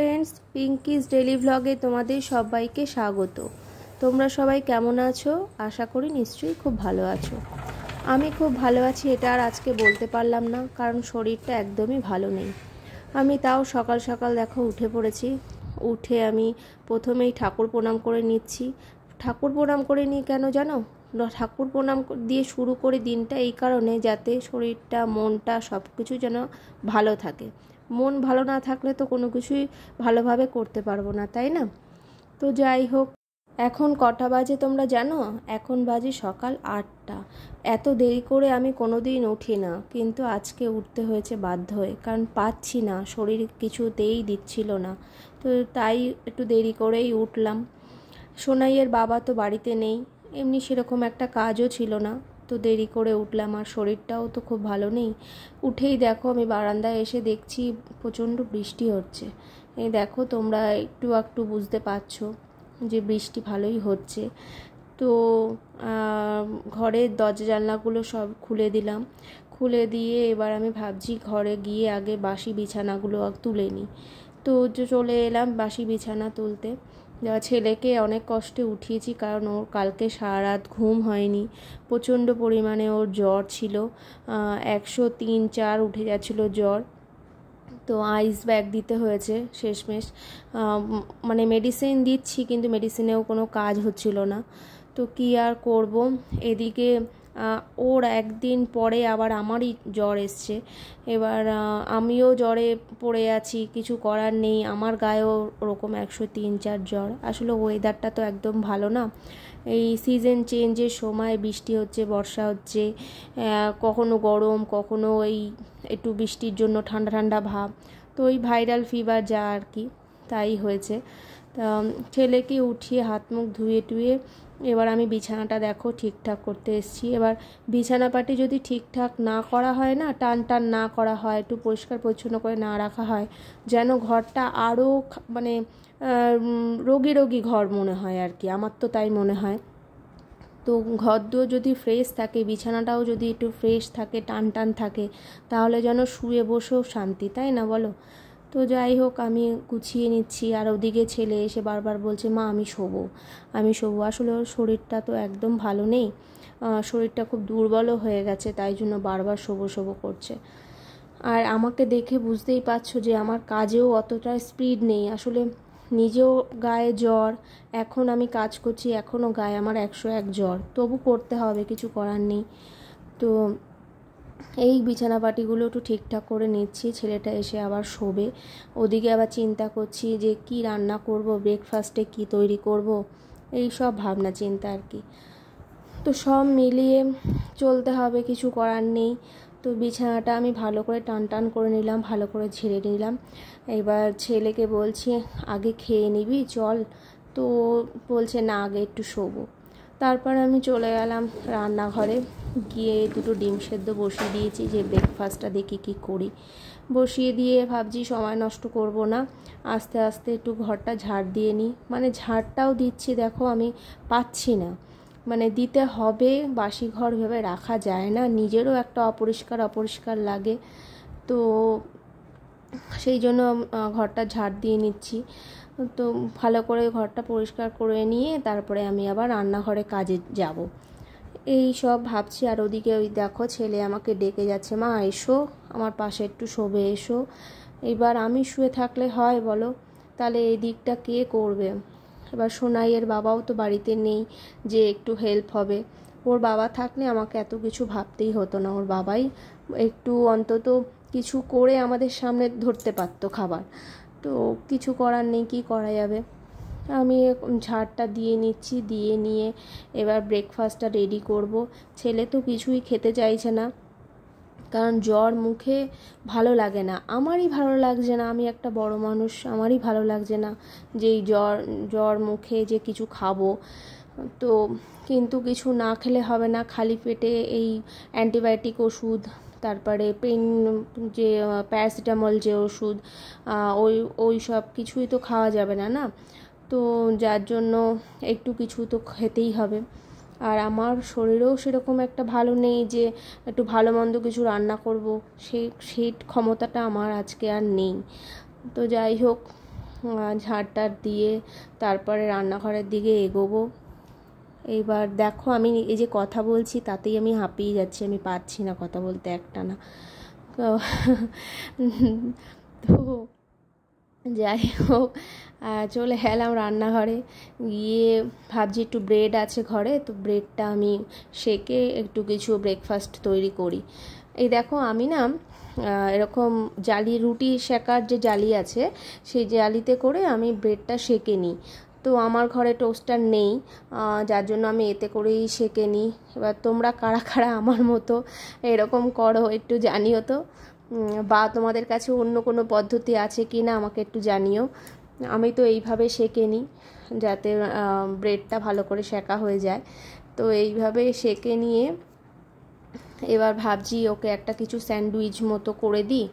Friends, pinkies daily व्लगे तुम्हादेर सबाइके स्वागत। তোমরা সবাই কেমন আছো? আশা করি নিশ্চয়ই খুব ভালো আছো। আমি খুব ভালো আছি এটা আর আজকে বলতে পারলাম না, কারণ শরীরটা একদমই ভালো নেই। আমি তাও সকাল সকাল দেখো উঠে পড়েছি। উঠে আমি প্রথমেই ঠাকুর প্রণাম করে নিচ্ছি। ঠাকুর প্রণাম করে নিই কেন জানো? ঠাকুর প্রণাম দিয়ে শুরু করে দিনটা এই কারণে, যাতে শরীরটা মনটা সব কিছু যেন ভালো থাকে। মন ভালো না থাকলে তো কোনো কিছুই ভালোভাবে করতে পারবো না, তাই না? তো যাই হোক, এখন কটা বাজে তোমরা জানো? এখন বাজে সকাল 8টা। এত দেরি করে আমি কোনো দিন উঠি না, কিন্তু আজকে উঠতে হয়েছে বাধ্য হয়ে, কারণ পাচ্ছি না, শরীর কিছুতেই দিচ্ছিল না। তো তাই একটু দেরি করেই উঠলাম। সোনাইয়ের বাবা তো বাড়িতে নেই, এমনি সেরকম একটা কাজও ছিল না, তো দেরি করে উঠলাম। আর শরীরটাও তো খুব ভালো নেই। উঠেই দেখো আমি বারান্দায় এসে দেখছি প্রচণ্ড বৃষ্টি হচ্ছে। এই দেখো তোমরা একটু একটু বুঝতে পারছো যে বৃষ্টি ভালোই হচ্ছে। তো ঘরের দরজা জানলাগুলো সব খুলে দিলাম। খুলে দিয়ে এবার আমি ভাবছি ঘরে গিয়ে আগে বাসি বিছানাগুলো তুলে নিই। তো চলে এলাম বাসি বিছানা তুলতে। ছেলেকে অনেক কষ্টে উঠিয়েছি, কারণ ওর কালকে সারা রাত ঘুম হয়নি। প্রচণ্ড পরিমাণে ওর জ্বর ছিল, 103-4 উঠে যাচ্ছিলো জ্বর। তো আইস ব্যাগ দিতে হয়েছে শেষমেশ। মানে মেডিসিন দিচ্ছি, কিন্তু মেডিসিনেও কোনো কাজ হচ্ছিল না। তো কী আর করব, এদিকে ওর একদিন পরে আবার আমারই জ্বর এসছে। এবার আমিও জ্বরে পড়ে আছি, কিছু করার নেই। আমার গায়েও ওরকম 103-4 জ্বর। আসলে ওয়েদারটা তো একদম ভালো না। এই সিজন চেঞ্জের সময় বৃষ্টি হচ্ছে, বর্ষা হচ্ছে, কখনো গরম, কখনো এই একটু বৃষ্টির জন্য ঠান্ডা ঠান্ডা ভাব। তো ওই ভাইরাল ফিভার যা আর কি, তাই হয়েছে। তা ছেলেকে উঠিয়ে হাত মুখ ধুয়ে টুয়ে এবার আমি বিছানাটা দেখো ঠিকঠাক করতে এসেছি। এবার বিছানাপাটি যদি ঠিকঠাক না করা হয় না, টান টান না করা হয়, একটু পরিষ্কার পরিচ্ছন্ন করে না রাখা হয়, যেন ঘরটা আরও মানে রোগী রোগী ঘর মনে হয় আর কি, আমার তো তাই মনে হয়। তো ঘরদোর যদি ফ্রেশ থাকে, বিছানাটাও যদি একটু ফ্রেশ থাকে, টান টান থাকে, তাহলে যেন শুয়ে বসেও শান্তি, তাই না বলো? তো যাই হোক, আমি গুছিয়ে নিচ্ছি। আর ওদিকে ছেলে এসে বারবার বলছে, মা আমি শোবো, আমি শোবো। আসলে ওর শরীরটা তো একদম ভালো নেই, শরীরটা খুব দুর্বলও হয়ে গেছে, তাই জন্য বারবার শোবো শোবো করছে। আর আমাকে দেখে বুঝতেই পারছো যে আমার কাজেও অতটা স্পিড নেই। আসলে নিজেও গায়ে জ্বর, এখন আমি কাজ করছি, এখনও গায়ে আমার 101 জ্বর, তবু করতে হবে, কিছু করার নেই। তো এই বিছানাপাটিগুলো একটু ঠিকঠাক করে নিচ্ছি। ছেলেটা এসে আবার শোবে। ওদিকে আবার চিন্তা করছি যে কি রান্না করব, ব্রেকফাস্টে কি তৈরি করব, এই সব ভাবনা চিন্তা আর কি। তো সব মিলিয়ে চলতে হবে, কিছু করার নেই। তো বিছানাটা আমি ভালো করে টান টান করে নিলাম, ভালো করে ঝেড়ে নিলাম। এবার ছেলেকে বলছি আগে খেয়ে নিবি চল, তো বলছে না আগে একটু শোবো। তারপর আমি চলে গেলাম রান্নাঘরে, গিয়ে দুটো ডিম সেদ্ধ বসিয়ে দিয়েছি, যে ব্রেকফাস্টটা দেখি কি করি। বসিয়ে দিয়ে ভাবছি সময় নষ্ট করব না, আস্তে আস্তে একটু ঘরটা ঝাড় দিয়ে নিই। মানে ঝাড়টাও দিচ্ছি, দেখো আমি পাচ্ছি না, মানে দিতে হবে, বাসি ঘর ভেবে রাখা যায় না, নিজেরও একটা অপরিষ্কার অপরিষ্কার লাগে। তো সেই জন্য ঘরটা ঝাড় দিয়ে নিচ্ছি। তো ভালো করে ঘরটা পরিষ্কার করে নিয়ে তারপরে আমি আবার রান্নাঘরে কাজে যাব, এই সব ভাবছি। আর ওদিকে ওই দেখো ছেলে আমাকে ডেকে যাচ্ছে, মা এসো আমার পাশে একটু শোবে, এসো। এবার আমি শুয়ে থাকলে হয় বলো? তাহলে এই দিকটা কে করবে? এবার সোনাইয়ের বাবাও তো বাড়িতে নেই যে একটু হেল্প হবে। ওর বাবা থাকলে আমাকে এত কিছু ভাবতেই হতো না, ওর বাবাই একটু অন্তত কিছু করে আমাদের সামনে ধরতে পারতো খাবার। তো কিছু করার নেই, কি করা যাবে। আমি ঝাড়টা দিয়ে নিচ্ছি, দিয়ে নিয়ে এবার ব্রেকফাস্টটা রেডি করব। ছেলে তো কিছুই খেতে চাইছে না, কারণ জ্বর, মুখে ভালো লাগে না, আমারই ভালো লাগছে না, আমি একটা বড় মানুষ, আমারই ভালো লাগছে না যে এই জ্বর মুখে যে কিছু খাবো। তো কিন্তু কিছু না খেলে হবে না, খালি পেটে এই অ্যান্টিবায়োটিক ওষুধ, তারপরে পেন যে প্যারাসিটামল যে ওষুধ, ওই সব কিছুই তো খাওয়া যাবে না না। তো যার জন্য একটু কিছু তো খেতেই হবে। আর আমার শরীরেও সেরকম একটা ভালো নেই যে একটু ভালো মন্দ কিছু রান্না করব, সেই ক্ষমতাটা আমার আজকে আর নেই। তো যাই হোক, ঝাড়টার দিয়ে তারপরে রান্নাঘরের দিকে এগোবো। এইবার দেখো আমি এই যে কথা বলছি তাতেই আমি হাঁপিয়ে যাচ্ছি, আমি পারছি না কথা বলতে একটানা। তো যাই হোক চলে গেলাম রান্নাঘরে, গিয়ে ভাবছি একটু ব্রেড আছে ঘরে, তো ব্রেডটা আমি সেকে একটু কিছু ব্রেকফাস্ট তৈরি করি। এই দেখো আমি না এরকম জালি, রুটি সেকার যে জালি আছে সেই জালিতে করে আমি ব্রেডটা সেকে নিই। তো আমার ঘরে টোস্টার নেই, যার জন্য আমি এতে করেই সেকে নিই। এবার তোমরা কারা কারা আমার মতো এরকম করো একটু জানিও তো, বা তোমাদের কাছে অন্য কোনো পদ্ধতি আছে কি না আমাকে একটু জানিও। আমি তো এইভাবে সেকে নিই যাতে ব্রেডটা ভালো করে সেকা হয়ে যায়। তো এইভাবে সেকে নিয়ে এবার ভাবছি ওকে একটা কিছু স্যান্ডউইচ মতো করে দিই,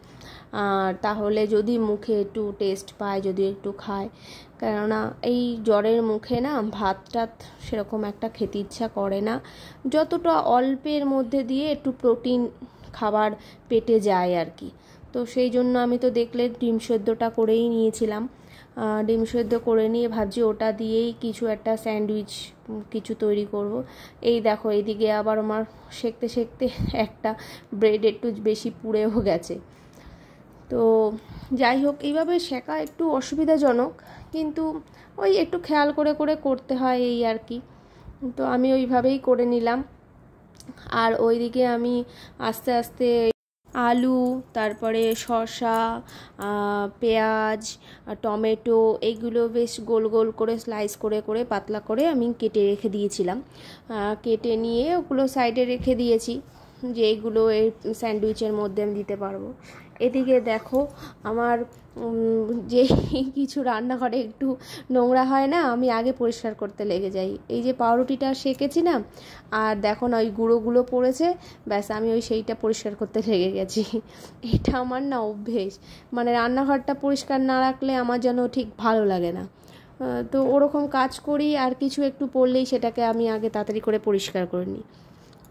আর তাহলে যদি মুখে একটু টেস্ট পায়, যদি একটু খায়। কেননা এই জ্বরের মুখে না ভাত টাত সেরকম একটা খেতে ইচ্ছা করে না, যতটা অল্পের মধ্যে দিয়ে একটু প্রোটিন খাবার পেটে যায় আর কি। তো সেই জন্য আমি তো দেখলে ডিম সেদ্ধটা করেই নিয়েছিলাম, ডিম সেদ্ধ করে নিয়ে ভাবছি ওটা দিয়েই কিছু একটা স্যান্ডউইচ কিছু তৈরি করব। এই দেখো এইদিকে আবার আমার সেঁকতে সেঁকতে একটা ব্রেড একটু বেশি পুড়েও গেছে। তো যাই হোক এইভাবে সেঁকা একটু অসুবিধাজনক, কিন্তু ওই একটু খেয়াল করে করে করতে হয় এই আর কি। তো আমি ওইভাবেই করে নিলাম। আর ওইদিকে আমি আস্তে আস্তে আলু, তারপরে শসা, পেঁয়াজ, টমেটো এইগুলো বেশ গোল গোল করে স্লাইস করে করে পাতলা করে আমি কেটে রেখে দিয়েছিলাম। কেটে নিয়ে ওগুলো সাইডে রেখে দিয়েছি যে এইগুলো এই স্যান্ডউইচের মধ্যে আমি দিতে পারবো। এদিকে দেখো আমার যে কিছু রান্নাঘরে একটু নোংরা হয় না, আমি আগে পরিষ্কার করতে লেগে যাই। এই যে পাউরুটিটা সেকেছি না, আর দেখো না ওই গুঁড়োগুলো পড়েছে, ব্যাস আমি ওই সেইটা পরিষ্কার করতে লেগে গেছি। এটা আমার না অভ্যেস, মানে রান্নাঘরটা পরিষ্কার না রাখলে আমার যেন ঠিক ভালো লাগে না। তো ওরকম কাজ করি, আর কিছু একটু পড়লেই সেটাকে আমি আগে তাড়াতাড়ি করে পরিষ্কার করে নিই।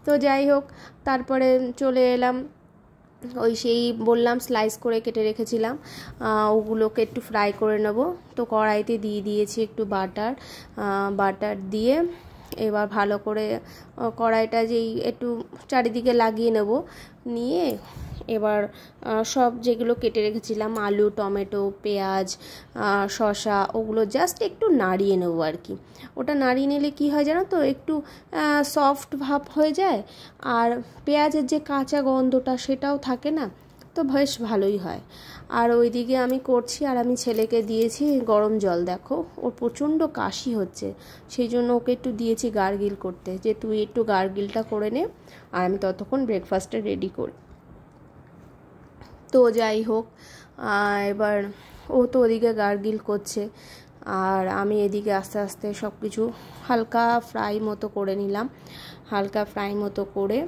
তো যাই হোক তারপরে চলে এলাম, ওই সেই বললাম স্লাইস করে কেটে রেখেছিলাম, ওগুলোকে একটু ফ্রাই করে নেব। তো কড়াইতে দিয়ে দিয়েছি একটু বাটার দিয়ে এবার ভালো করে কড়াইটা যেই একটু চারিদিকে লাগিয়ে নেব, নিয়ে এবার সব যেগুলো কেটে রেখেছিলাম আলু, টমেটো, পেঁয়াজ, শসা, ওগুলো জাস্ট একটু নাড়িয়ে নেব আর কি। ওটা নাড়িয়ে নিলে কী হয় জানো তো, একটু সফট ভাব হয়ে যায়, আর পেঁয়াজের যে কাঁচা গন্ধটা সেটাও থাকে না, তো বেশ ভালোই হয়। আর ওইদিকে আমি করছি, আর আমি ছেলেকে দিয়েছি গরম জল। দেখো ওর প্রচণ্ড কাশি হচ্ছে, সেই জন্য ওকে একটু দিয়েছি গার্গিল করতে, যে তুই একটু গার্গিলটা করে নে আর আমি ততক্ষণ ব্রেকফাস্টটা রেডি করি। তো যাই হোক এবার ও তো ওদিকে গার্গিল করছে, আর আমি এদিকে আস্তে আস্তে সব কিছু হালকা ফ্রাই মতো করে নিলাম। হালকা ফ্রাই মতো করে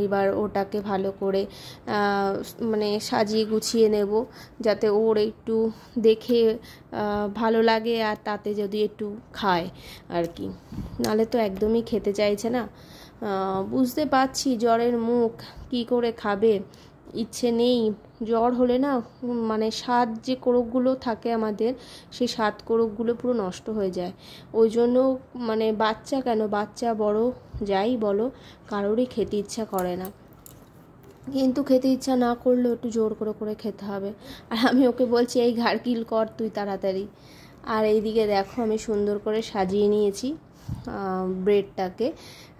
এবার ওটাকে ভালো করে মানে সাজিয়ে গুছিয়ে নেব, যাতে ওর একটু দেখে ভালো লাগে, আর তাতে যদি একটু খায় আর কি, নাহলে তো একদমই খেতে চাইছে না। বুঝতে পারছি জ্বরের মুখ, কি করে খাবে, ইচ্ছে নেই। জ্বর হলে না মানে স্বাদ যে কোরকগুলো থাকে আমাদের, সেই স্বাদ কোরকগুলো পুরো নষ্ট হয়ে যায়। ওই জন্য মানে বাচ্চা কেন, বাচ্চা বড় যাই বলো, কারোরই খেতে ইচ্ছা করে না, কিন্তু খেতে ইচ্ছা না করলেও একটু জোর করে করে খেতে হবে। আর আমি ওকে বলছি এই গার্গিল কর তুই তাড়াতাড়ি। আর এইদিকে দেখো আমি সুন্দর করে সাজিয়ে নিয়েছি ব্রেডটাকে,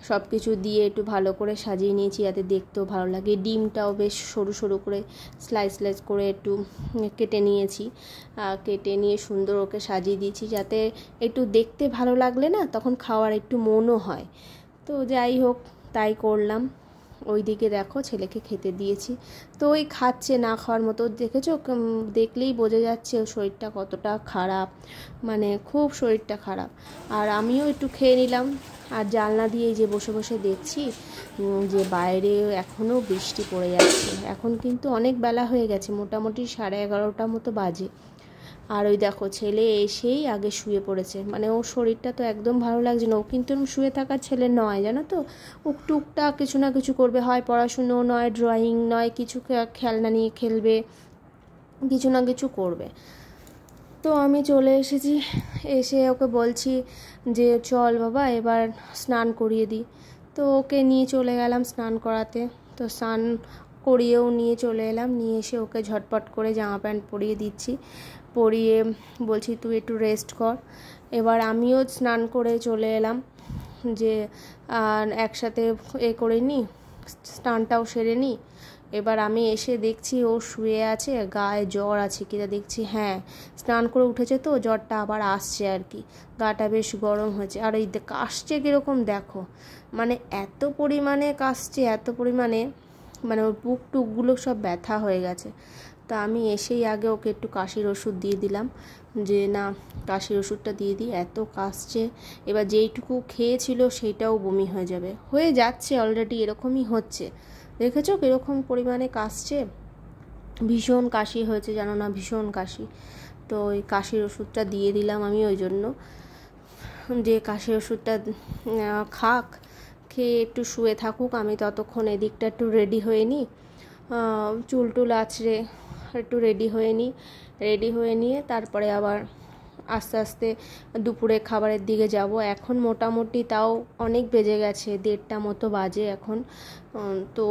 সব কিছু দিয়ে একটু ভালো করে সাজিয়ে নিয়েছি যাতে দেখতেও ভালো লাগে। ডিমটাও বেশ সরু সরু করে স্লাইস স্লাইস করে একটু কেটে নিয়েছি, কেটে নিয়ে সুন্দর ওকে সাজিয়ে দিয়েছি, যাতে একটু দেখতে ভালো লাগলে না তখন খাওয়ার একটু মনও হয়। তো যাই হোক তাই করলাম। ওইদিকে দেখো ছেলেকে খেতে দিয়েছি, তো ওই খাচ্ছে না খাওয়ার মতো, দেখেছো দেখলেই বোঝা যাচ্ছে ওর শরীরটা কতটা খারাপ, মানে খুব শরীরটা খারাপ। আর আমিও একটু খেয়ে নিলাম, আর জানলা দিয়ে যে বসে বসে দেখছি যে বাইরে এখনও বৃষ্টি পড়ে যাচ্ছে। এখন কিন্তু অনেক বেলা হয়ে গেছে, মোটামুটি 11:30 মতো বাজে। আর ওই দেখো ছেলে এসেই আগে শুয়ে পড়েছে, মানে ওর শরীরটা তো একদম ভালো লাগছে না। ও কিন্তু শুয়ে থাকার ছেলে নয় জানো তো, ও টুকটাক কিছু না কিছু করবে, হয় পড়াশুনো নয় ড্রয়িং নয় কিছু খেলনা নিয়ে খেলবে, কিছু না কিছু করবে। তো আমি চলে এসেছি, এসে ওকে বলছি যে চল বাবা এবার স্নান করিয়ে দিই। তো ওকে নিয়ে চলে গেলাম স্নান করাতে। তো স্নান করিয়েও নিয়ে চলে এলাম, নিয়ে এসে ওকে ঝটপট করে জামা প্যান্ট পরিয়ে দিচ্ছি, পরিয়ে বলছি তুই একটু রেস্ট কর। এবার আমিও স্নান করে চলে এলাম, যে একসাথে করে নিই, স্নানটাও সেরে নিই। এবার আমি এসে দেখছি ও শুয়ে আছে, গায়ে জ্বর আছে কিনা দেখছি, হ্যাঁ স্নান করে উঠেছে তো জ্বরটা আবার আসছে আর কি, গাটা বেশ গরম হয়েছে। আর এই কাশছে কীরকম দেখো, মানে এত পরিমাণে কাশছে, এত পরিমাণে, মানে ওর বুক টুকগুলো সব ব্যথা হয়ে গেছে। তা আমি এসেই আগে ওকে একটু কাশির ওষুধ দিয়ে দিলাম, যে না কাশির ওষুধটা দিয়ে দিই, এত কাশছে। এবার যেইটুকু খেয়েছিল সেইটাও বমি হয়ে যাবে, হয়ে যাচ্ছে অলরেডি, এরকমই হচ্ছে। দেখেছো কীরকম পরিমাণে কাশছে, ভীষণ কাশি হয়েছে জানো না, ভীষণ কাশি। তো ওই কাশির ওষুধটা দিয়ে দিলাম আমি, ওই জন্য যে কাশির ওষুধটা খাক, খেয়ে একটু শুয়ে থাকুক, আমি ততক্ষণ এদিকটা একটু রেডি হয়ে নিই, চুল টুল আঁচড়ে একটু রেডি হয়ে নিয়ে তারপরে আবার আস্তে আস্তে দুপুরে খাবারের দিকে যাব। এখন মোটামুটি তাও অনেক বেজে গেছে, 1:30 মতো বাজে এখন। তো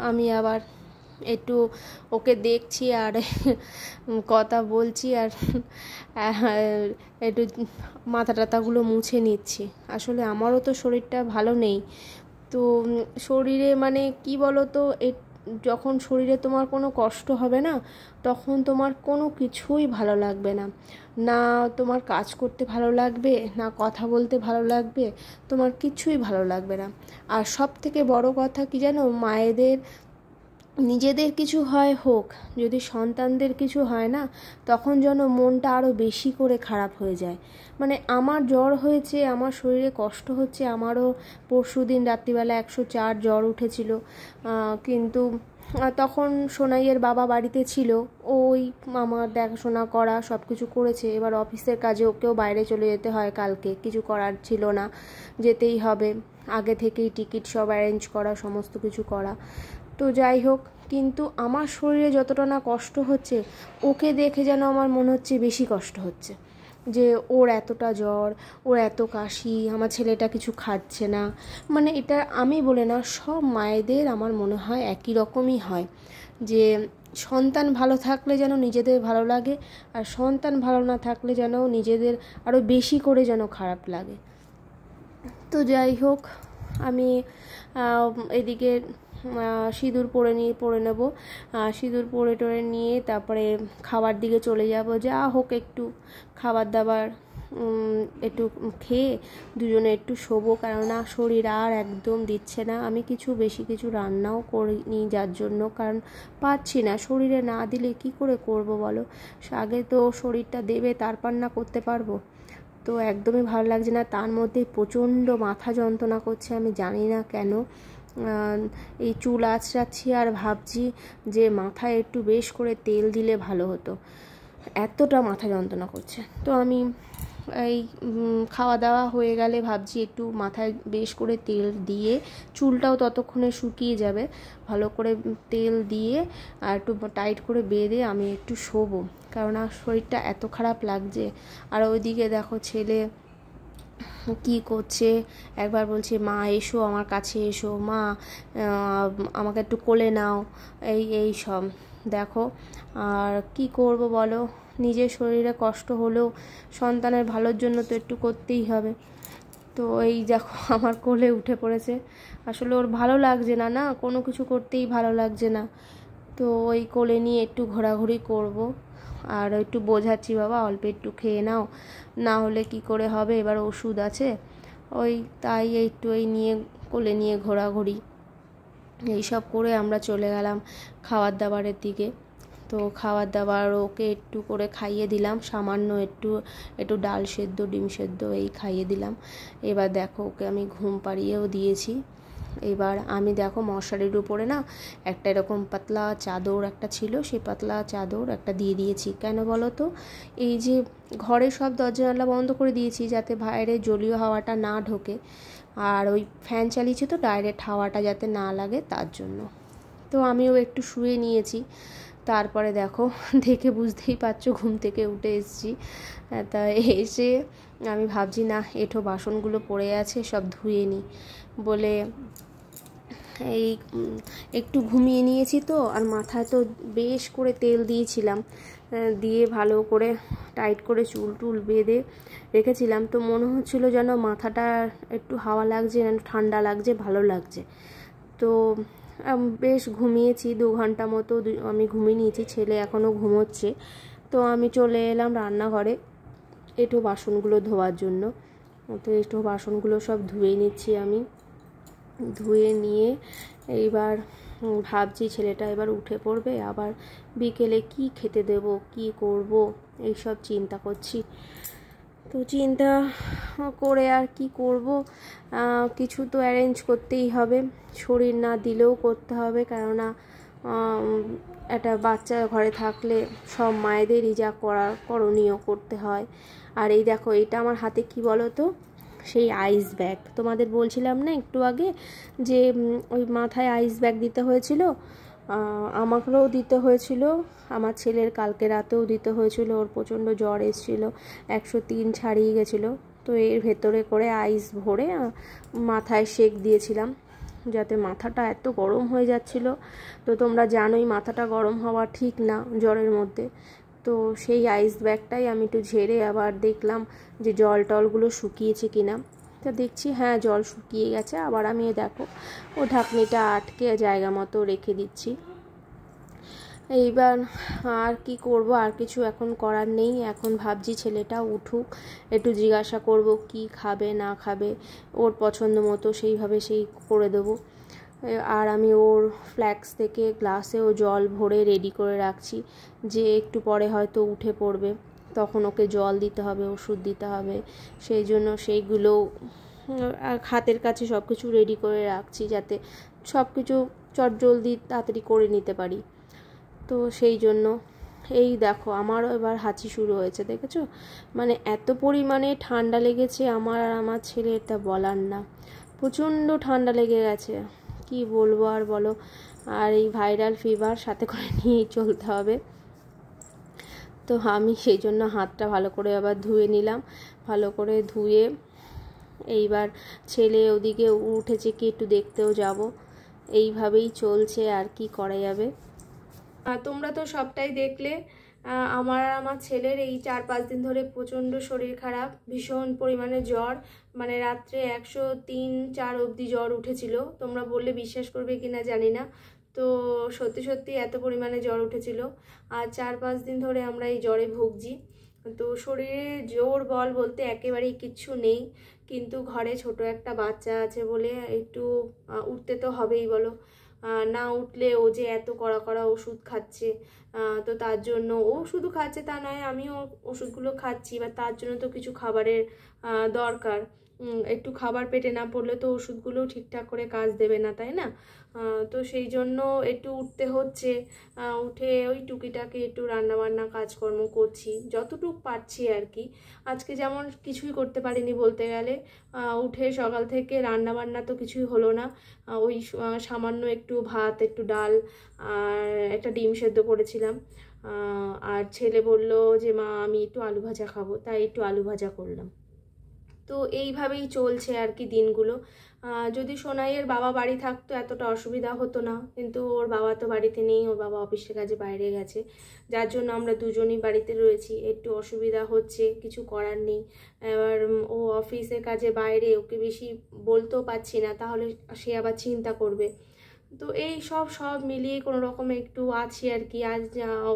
আমি আবার একটু ওকে দেখছি আর কথা বলছি, আর একটু মাথা টাথাগুলো মুছে নিচ্ছি। আসলে আমারও তো শরীরটা ভালো নেই, তো শরীরে মানে কি বলো তো, যখন শরীরে তোমার কোনো কষ্ট হবে না, তখন তোমার কোনো কিছুই ভালো লাগবে না, না তোমার কাজ করতে ভালো লাগবে, না কথা বলতে ভালো লাগবে, তোমার কিছুই ভালো লাগবে না। আর সব থেকে বড় কথা কি জানো, মায়েদের নিজেদের কিছু হয় হোক, যদি সন্তানদের কিছু হয় না, তখন যেন মনটা আরও বেশি করে খারাপ হয়ে যায়। মানে আমার জ্বর হয়েছে, আমার শরীরে কষ্ট হচ্ছে, আমারও পরশুদিন রাত্রিবেলা 104 জ্বর উঠেছিল, কিন্তু তখন সোনাইয়ের বাবা বাড়িতে ছিল, ওই আমার দেখাশোনা করা সব কিছু করেছে। এবার অফিসের কাজে ওকেও বাইরে চলে যেতে হয় কালকে, কিছু করার ছিল না, যেতেই হবে, আগে থেকেই টিকিট সব অ্যারেঞ্জ করা, সমস্ত কিছু করা। তো যাই হোক, কিন্তু আমার শরীরে যতটা না কষ্ট হচ্ছে, ওকে দেখে যেন আমার মনে হচ্ছে বেশি কষ্ট হচ্ছে, যে ওর এতটা জ্বর, ওর এত কাশি, আমার ছেলেটা কিছু খাচ্ছে না। মানে এটা আমি বলে না, সব মায়েদের আমার মনে হয় একই রকমই হয়, যে সন্তান ভালো থাকলে যেন নিজেদের ভালো লাগে, আর সন্তান ভালো না থাকলে যেন নিজেদের আরও বেশি করে যেন খারাপ লাগে। তো যাই হোক, আমি এদিকে সিঁদুর পরে নেব, সিঁদুর পরে টরে নিয়ে তারপরে খাবার দিকে চলে যাব। যা হোক একটু খাবার দাবার একটু খেয়ে দুজনে একটু শোবো, কেননা শরীর আর একদম দিচ্ছে না। আমি বেশি কিছু রান্নাও করিনি যার জন্য, কারণ পাচ্ছি না, শরীরে না দিলে কি করে করব বলো। আগে তো শরীরটা দেবে, তারপর না করতে পারবো। তো একদমই ভালো লাগছে না, তার মধ্যে প্রচণ্ড মাথা যন্ত্রণা করছে, আমি জানি না কেন। এই চুল আঁচড়াচ্ছি আর ভাবছি যে মাথায় একটু বেশ করে তেল দিলে ভালো হতো, এতটা মাথা যন্ত্রণা করছে। তো আমি এই খাওয়া দাওয়া হয়ে গেলে ভাবছি একটু মাথায় বেশ করে তেল দিয়ে, চুলটাও ততক্ষণে শুকিয়ে যাবে, ভালো করে তেল দিয়ে আর একটু টাইট করে বেঁধে আমি একটু শোবো, কারণ শরীরটা এত খারাপ লাগছে। আর ওইদিকে দেখো ছেলে কি করছে, একবার বলছে মা এসো আমার কাছে এসো, মা আমাকে একটু কোলে নাও, এই সব দেখো। আর কি করব বলো, নিজের শরীরে কষ্ট হলেও সন্তানের ভালোর জন্য তো একটু করতেই হবে। তো এই দেখো আমার কোলে উঠে পড়েছে, আসলে ওর ভালো লাগছে না, না কোনো কিছু করতেই ভালো লাগছে না। তো ওই কোলে নিয়ে একটু ঘোরাঘুরি করব, আর একটু বোঝাচ্ছি বাবা অল্প একটু খেয়ে নাও, না হলে কি করে হবে, এবার ওষুধ আছে, ওই তাই একটু এই নিয়ে কোলে নিয়ে ঘোরাঘুরি এইসব করে আমরা চলে গেলাম খাবার দাবারের দিকে। তো খাবার দাবার ওকে একটু করে খাইয়ে দিলাম, সামান্য একটু ডাল সেদ্ধ, ডিম সেদ্ধ এই খাইয়ে দিলাম। এবার দেখো ওকে আমি ঘুম পাড়িয়েও দিয়েছি। এবার আমি দেখো মশারির উপরে না একটা এরকম পাতলা চাদর একটা ছিল, সেই পাতলা চাদর একটা দিয়ে দিয়েছি। কেন বলো তো, এই যে ঘরে সব দরজা জানলা বন্ধ করে দিয়েছি যাতে বাইরে জলীয় হাওয়াটা না ঢোকে, আর ওই ফ্যান চালিয়েছি তো ডাইরেক্ট হাওয়াটা যাতে না লাগে তার জন্য। তো আমিও একটু শুয়ে নিয়েছি। তারপরে দেখো, দেখে বুঝতেই পারছো ঘুম থেকে উঠে এসেছি। তা এসে আমি ভাবছি না এঁঠো বাসনগুলো পড়ে আছে, সব ধুয়ে নিই বলে এই একটু ঘুমিয়ে নিয়েছি তো, আর মাথায় তো বেশ করে তেল দিয়েছিলাম, দিয়ে ভালো করে টাইট করে চুল টুল বেঁধে রেখেছিলাম। তো মনে হচ্ছিল যেন মাথাটা একটু হাওয়া লাগছে, যেন ঠান্ডা লাগছে, ভালো লাগছে। তো বেশ ঘুমিয়েছি 2 ঘন্টা মতো, আমি ঘুমিয়ে নিয়েছি, ছেলে এখনও ঘুমোচ্ছে। তো আমি চলে এলাম রান্নাঘরে এঁঠো বাসনগুলো ধোয়ার জন্য। তো এঁঠো বাসনগুলো সব ধুয়ে নিচ্ছি আমি। ধুয়ে নিয়ে এইবার ভাবছি ছেলেটা এবার উঠে পড়বে, আবার বিকেলে কি খেতে দেব, কি করব, এইসব চিন্তা করছি। তো চিন্তা করে আর কি করব, কিছু তো অ্যারেঞ্জ করতেই হবে, শরীর না দিলেও করতে হবে। কেননা একটা বাচ্চা ঘরে থাকলে সব মায়েদেরই যা করার করণীয় করতে হয়। আর এই দেখো, এটা আমার হাতে কি বলো তো, সেই আইস ব্যাগ। তোমাদের বলছিলাম না একটু আগে যে ওই মাথায় আইস ব্যাগ দিতে হয়েছিল, আমাকেও দিতে হয়েছিল, আমার ছেলের কালকে রাতেও দিতে হয়েছিল। ওর প্রচণ্ড জ্বর এসেছিল, 103 ছাড়িয়ে গেছিলো। তো এর ভেতরে করে আইস ভরে মাথায় সেঁক দিয়েছিলাম, যাতে মাথাটা এত গরম হয়ে যাচ্ছিল। তো তোমরা জানোই মাথাটা গরম হওয়া ঠিক না জ্বরের মধ্যে। তো সেই আইস ব্যাগটাই আমি একটু ঝেড়ে আবার দেখলাম যে জল টলগুলো শুকিয়েছে কিনা। তো দেখছি হ্যাঁ, জল শুকিয়ে গেছে। আবার আমি দেখো ও ঢাকনিটা আটকে জায়গা মতো রেখে দিচ্ছি। এইবার আর কি করব, আর কিছু এখন করার নেই। এখন ভাবছি ছেলেটা উঠুক, একটু জিজ্ঞাসা করব কি খাবে না খাবে, ওর পছন্দ মতো সেইভাবে সেই করে দেবো। আর আমি ওর ফ্ল্যাক্স থেকে গ্লাসেও জল ভরে রেডি করে রাখছি, যে একটু পরে হয়তো উঠে পড়বে, তখন ওকে জল দিতে হবে, ওষুধ দিতে হবে। সেই জন্য সেইগুলো হাতের কাছে সব কিছু রেডি করে রাখছি, যাতে সব কিছু চটজলদি তাড়াতাড়ি করে নিতে পারি। তো সেই জন্য এই দেখো, আমারও এবার হাঁচি শুরু হয়েছে, দেখেছো? মানে এত পরিমাণে ঠান্ডা লেগেছে আমার আর আমার ছেলে, এটা বলার না। প্রচণ্ড ঠান্ডা লেগে গেছে, কি বলবো আর বলো। আর এই ভাইরাল ফিভার সাথে করে নিয়েই চলতে হবে। তো আমি সেই জন্য হাতটা ভালো করে আবার ধুয়ে নিলাম, ভালো করে ধুয়ে এইবার ছেলে ওদিকে উঠেছে কি একটু দেখতেও যাব। এইভাবেই চলছে, আর কি করা যাবে। তোমরা তো সবটাই দেখলে। আমার আর আমার ছেলের এই 4-5 দিন ধরে প্রচণ্ড শরীর খারাপ, ভীষণ পরিমাণে জ্বর, মানে রাত্রে 103-4 অবধি জ্বর উঠেছিল। তোমরা বললে বিশ্বাস করবে কিনা জানি না। তো সত্যি সত্যি এত পরিমাণে জ্বর উঠেছিল, আর 4-5 দিন ধরে আমরা এই জ্বরে ভুগছি। তো শরীরে জোর বল বলতে একেবারেই কিচ্ছু নেই, কিন্তু ঘরে ছোট একটা বাচ্চা আছে বলে একটু উঠতে তো হবেই বলো। না উঠলে ও যে এত কড়া কড়া ওষুধ খাচ্ছে, তো তার জন্য ও শুধু খাচ্ছে তা নয়, আমিও ওষুধগুলো খাচ্ছি। বা তার জন্য তো কিছু খাবারের দরকার, একটু খাবার পেটে না পড়লে তো ওষুধগুলো ঠিকঠাক করে কাজ দেবে না, তাই না? তো সেই জন্য একটু উঠতে হচ্ছে। উঠে ওই টুকিটাকে একটু রান্নাবান্না কাজকর্ম করছি যতটুকু পারছি আর কি। আজকে যেমন কিছুই করতে পারিনি বলতে গেলে, উঠে সকাল থেকে রান্নাবান্না তো কিছুই হলো না। ওই সামান্য একটু ভাত, একটু ডাল আর একটা ডিম সেদ্ধ করেছিলাম। আর ছেলে বলল যে মা আমি একটু আলু ভাজা খাবো, তাই একটু আলু ভাজা করলাম। তো এইভাবেই চলছে আর কি দিনগুলো। যদি সোনাইয়ের বাবা বাড়ি থাকতো এতটা অসুবিধা হতো না, কিন্তু ওর বাবা তো বাড়িতে নেই, ওর বাবা অফিসের কাজে বাইরে গেছে, যার জন্য আমরা দুজনই বাড়িতে রয়েছি। একটু অসুবিধা হচ্ছে, কিছু করার নেই। এবার ও অফিসের কাজে বাইরে, ওকে বেশি বলতেও পারছি না, তাহলে সে আবার চিন্তা করবে। তো এই সব মিলিয়ে কোনো রকম একটু আছি আর কি। আজ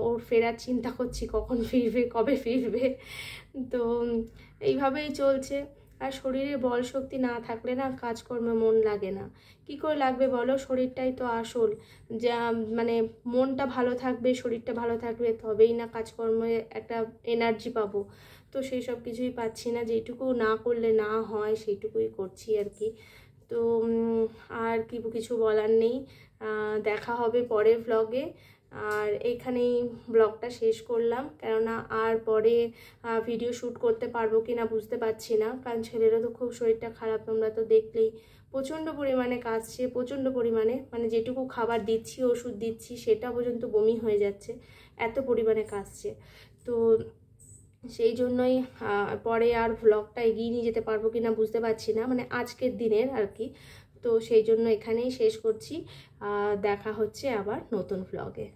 ওর ফেরার চিন্তা করছি, কখন ফিরবে, কবে ফিরবে। তো এইভাবেই চলছে। আর শরীরে বল শক্তি না থাকলে না কাজকর্মে মন লাগে না। কি করে লাগবে বলো? শরীরটাই তো আসল। যা মানে মনটা ভালো থাকবে, শরীরটা ভালো থাকবে, তবেই না কাজকর্মে একটা এনার্জি পাবো। তো সেই সব কিছুই পাচ্ছি না, যেটুকু না করলে না হয় সেইটুকুই করছি আর কি। তো আর কিছু বলার নেই। দেখা হবে পরের ভ্লগে। আর এইখানেই ব্লগটা শেষ করলাম, কেননা আর পরে ভিডিও শ্যুট করতে পারবো কি না বুঝতে পারছি না, কারণ ছেলেরও তো খুব শরীরটা খারাপ, তোমরা তো দেখলেই প্রচণ্ড পরিমাণে কাশছে, প্রচণ্ড পরিমাণে, মানে যেটুকু খাবার দিচ্ছি ওষুধ দিচ্ছি সেটা পর্যন্ত বমি হয়ে যাচ্ছে, এত পরিমাণে কাশছে। তো সেই জন্যই পরে আর ভ্লগটা এগিয়ে নিয়ে যেতে পারবো কি না বুঝতে পারছি না, মানে আজকের দিনের আর কি। তো সেই জন্য এখানেই শেষ করছি, দেখা হচ্ছে আবার নতুন ভ্লগে।